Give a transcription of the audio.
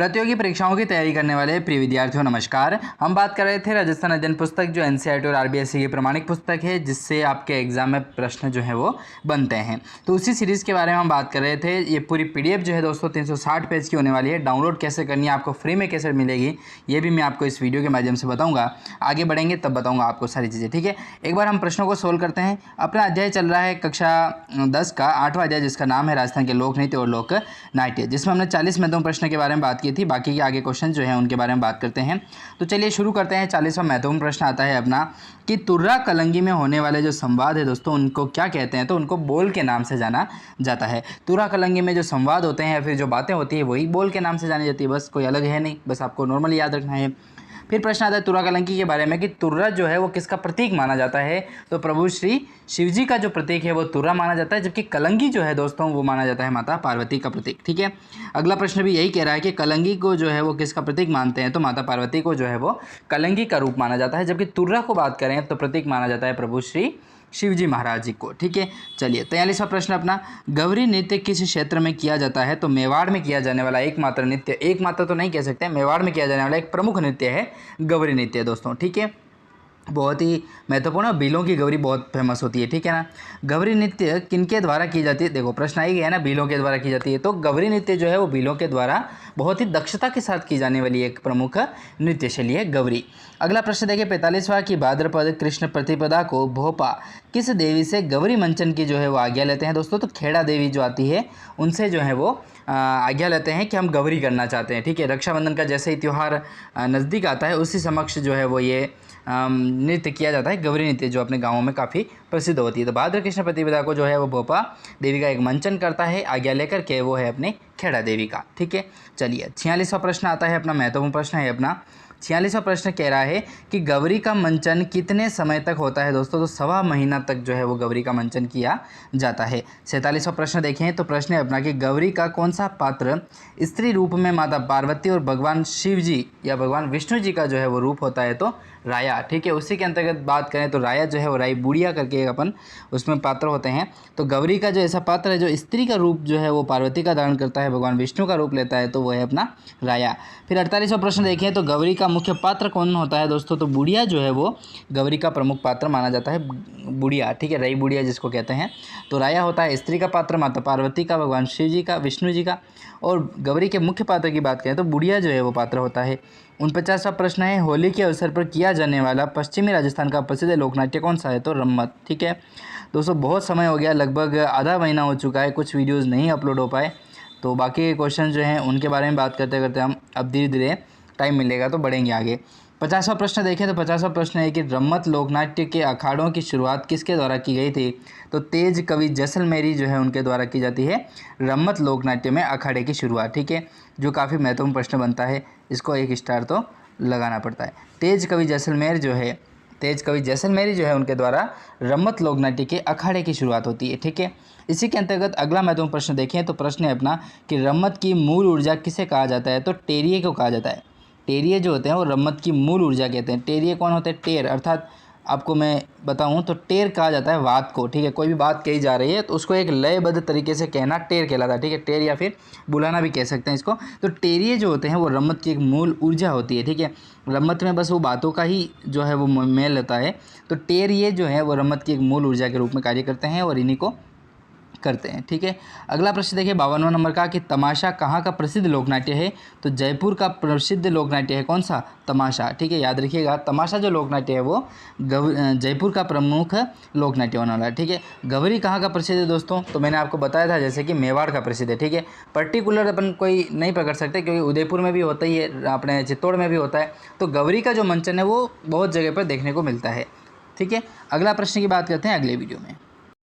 प्रतियोगी परीक्षाओं की तैयारी करने वाले प्रिय विद्यार्थियों नमस्कार। हम बात कर रहे थे राजस्थान अध्ययन पुस्तक जो एनसीईआरटी और आरबीएसई की प्रमाणिक पुस्तक है जिससे आपके एग्जाम में प्रश्न जो है वो बनते हैं। तो उसी सीरीज़ के बारे में हम बात कर रहे थे। ये पूरी पीडीएफ जो है दोस्तों 360 पेज की होने वाली है। डाउनलोड कैसे करनी है, आपको फ्री में कैसे मिलेगी, ये भी मैं आपको इस वीडियो के माध्यम से बताऊँगा। आगे बढ़ेंगे तब बताऊँगा आपको सारी चीज़ें, ठीक है। एक बार हम प्रश्नों को सोल्व करते हैं। अपना अध्याय चल रहा है कक्षा 10 का 8वां अध्याय जिसका नाम है राजस्थान के लोक नृत्य और लोक नाट्य, जिसमें हमने 40 महत्वपूर्ण प्रश्न के बारे में बात की थी। बाकी के आगे क्वेश्चन जो है उनके बारे में बात करते हैं। तो चलिए शुरू करते हैं। 40वां महत्वपूर्ण प्रश्न आता है अपना कि तुर्रा कलंगी में होने वाले जो संवाद है दोस्तों उनको क्या कहते हैं। तो उनको बोल के नाम से जाना जाता है। तुर्रा कलंगी में जो संवाद होते हैं या फिर जो बातें होती है वही बोल के नाम से जानी जाती है, बस कोई अलग है नहीं, बस आपको नॉर्मली याद रखना है। फिर प्रश्न आता है तुर्रा कलंकी के बारे में कि तुर्रा जो है वो किसका प्रतीक माना जाता है। तो प्रभु श्री शिवजी का जो प्रतीक है वो तुर्रा माना जाता है, जबकि कलंगी जो है दोस्तों वो माना जाता है माता पार्वती का प्रतीक, ठीक है। अगला प्रश्न भी यही कह रहा है कि कलंगी को जो है वो किसका प्रतीक मानते हैं। तो माता पार्वती को जो है वो कलंगी का रूप माना जाता है, जबकि तुर्रा को बात करें तो प्रतीक माना जाता है प्रभु श्री शिवजी महाराज जी को, ठीक है। चलिए 43वां प्रश्न अपना, गौरी नृत्य किस क्षेत्र में किया जाता है। तो मेवाड़ में किया जाने वाला एकमात्र नृत्य, एकमात्र तो नहीं कह सकते, मेवाड़ में किया जाने वाला एक प्रमुख नृत्य है गौरी नृत्य दोस्तों, ठीक है। बहुत ही महत्वपूर्ण, भीलों की गौरी बहुत फेमस होती है, ठीक है ना। गौरी नृत्य किनके द्वारा की जाती है। देखो प्रश्न आई गया है ना, भीलों के द्वारा की जाती है। तो गौरी नृत्य जो है वो भीलों के द्वारा बहुत ही दक्षता के साथ की जाने वाली एक प्रमुख नृत्य शैली है गौरी। अगला प्रश्न देखिए 45वां कि भाद्रपद कृष्ण प्रतिपदा को भोपा किस देवी से गौरी मंचन की जो है वो आज्ञा लेते हैं दोस्तों। तो खेड़ा देवी जो आती है उनसे जो है वो आज्ञा लेते हैं कि हम गौरी करना चाहते हैं, ठीक है। रक्षाबंधन का जैसे ही त्यौहार नज़दीक आता है उसी समक्ष जो है वो ये नृत्य किया जाता है, गौरी नृत्य जो अपने गाँवों में काफ़ी प्रसिद्ध होती है। तो भाद्र कृष्ण प्रतिपदा को जो है वो भोपा देवी का एक मंचन करता है आज्ञा लेकर के, वो है अपने खेड़ा देवी का, ठीक है। चलिए 46वां प्रश्न आता है अपना, महत्वपूर्ण प्रश्न है अपना। 46वां प्रश्न कह रहा है कि गौरी का मंचन कितने समय तक होता है दोस्तों। तो 1.25 महीना तक जो है वो गौरी का मंचन किया जाता है। 47वां प्रश्न देखें तो प्रश्न है अपना कि गौरी का कौन सा पात्र स्त्री रूप में माता पार्वती और भगवान शिव जी या भगवान विष्णु जी का जो है वो रूप होता है। तो राया, ठीक है। उसी के अंतर्गत बात करें तो राया जो है वो राई बूढ़िया करके अपन उसमें पात्र होते हैं। तो गौरी का जो ऐसा पात्र है जो स्त्री का रूप जो है वो पार्वती का धारण करता है, भगवान विष्णु का रूप लेता है, तो वो है अपना राया। फिर 48वां प्रश्न देखें तो गौरी का मुख्य पात्र कौन होता है दोस्तों। तो बुढ़िया जो है वो गौरी का प्रमुख पात्र माना जाता है, बुढ़िया, ठीक है, राई बुढ़िया जिसको कहते हैं। तो राया होता है स्त्री का पात्र, माता पार्वती का, भगवान शिव जी का, विष्णु जी का। और गौरी के मुख्य पात्र की बात करें तो बुढ़िया जो है वो पात्र होता है। 49वां प्रश्न है होली के अवसर पर किया जाने वाला पश्चिमी राजस्थान का प्रसिद्ध लोकनाट्य कौन सा है। तो रम्मत, ठीक है। दोस्तों बहुत समय हो गया, लगभग आधा महीना हो चुका है, कुछ वीडियोस नहीं अपलोड हो पाए, तो बाकी क्वेश्चन जो हैं उनके बारे में बात करते करते हम अब धीरे धीरे टाइम मिलेगा तो बढ़ेंगे आगे। 50वां प्रश्न देखें तो 50वां प्रश्न है कि रम्मत लोकनाट्य के अखाड़ों की शुरुआत किसके द्वारा की गई थी। तो तेज कवि जैसलमेरी जो है उनके द्वारा की जाती है रम्मत लोकनाट्य में अखाड़े की शुरुआत, ठीक है, जो काफ़ी महत्वपूर्ण प्रश्न बनता है, इसको 1 स्टार तो लगाना पड़ता है। तेज कवि जैसलमेर जो है, तेज कवि जैसलमेरी जो है उनके द्वारा रम्मत लोकनाट्य के अखाड़े की शुरुआत होती है, ठीक है। इसी के अंतर्गत अगला महत्वपूर्ण प्रश्न देखें तो प्रश्न है अपना कि रम्मत की मूल ऊर्जा किसे कहा जाता है। तो टेरिये को कहा जाता है। टेरिये जो होते हैं वो रम्मत की मूल ऊर्जा कहते हैं। टेरिये कौन होते हैं, टेर, अर्थात आपको मैं बताऊं तो टेर कहा जाता है बात को, ठीक है। कोई भी बात कही जा रही है तो उसको एक लयबद्ध तरीके से कहना टेर कहलाता है, ठीक है। टेर या फिर बुलाना भी कह सकते हैं इसको। तो टेरिये जो होते हैं वो रम्मत की एक मूल ऊर्जा होती है, ठीक है। रम्मत में बस वो बातों का ही जो है वो मेल होता है। तो टेरिये जो है वो रम्मत की एक मूल ऊर्जा के रूप में कार्य करते हैं और इन्हीं को करते हैं, ठीक है। अगला प्रश्न देखिए 52वां नंबर का कि तमाशा कहाँ का प्रसिद्ध लोकनाट्य है। तो जयपुर का प्रसिद्ध लोकनाट्य है कौन सा, तमाशा, ठीक है। याद रखिएगा तमाशा जो लोकनाट्य है वो जयपुर का प्रमुख लोकनाट्य होने वाला है, ठीक है। गौरी कहाँ का प्रसिद्ध है दोस्तों। तो मैंने आपको बताया था जैसे कि मेवाड़ का प्रसिद्ध है, ठीक है। पर्टिकुलर अपन कोई नहीं पकड़ सकते क्योंकि उदयपुर में भी होता ही है, अपने चित्तौड़ में भी होता है। तो गौरी का जो मंचन है वो बहुत जगह पर देखने को मिलता है, ठीक है। अगला प्रश्न की बात करते हैं अगले वीडियो में।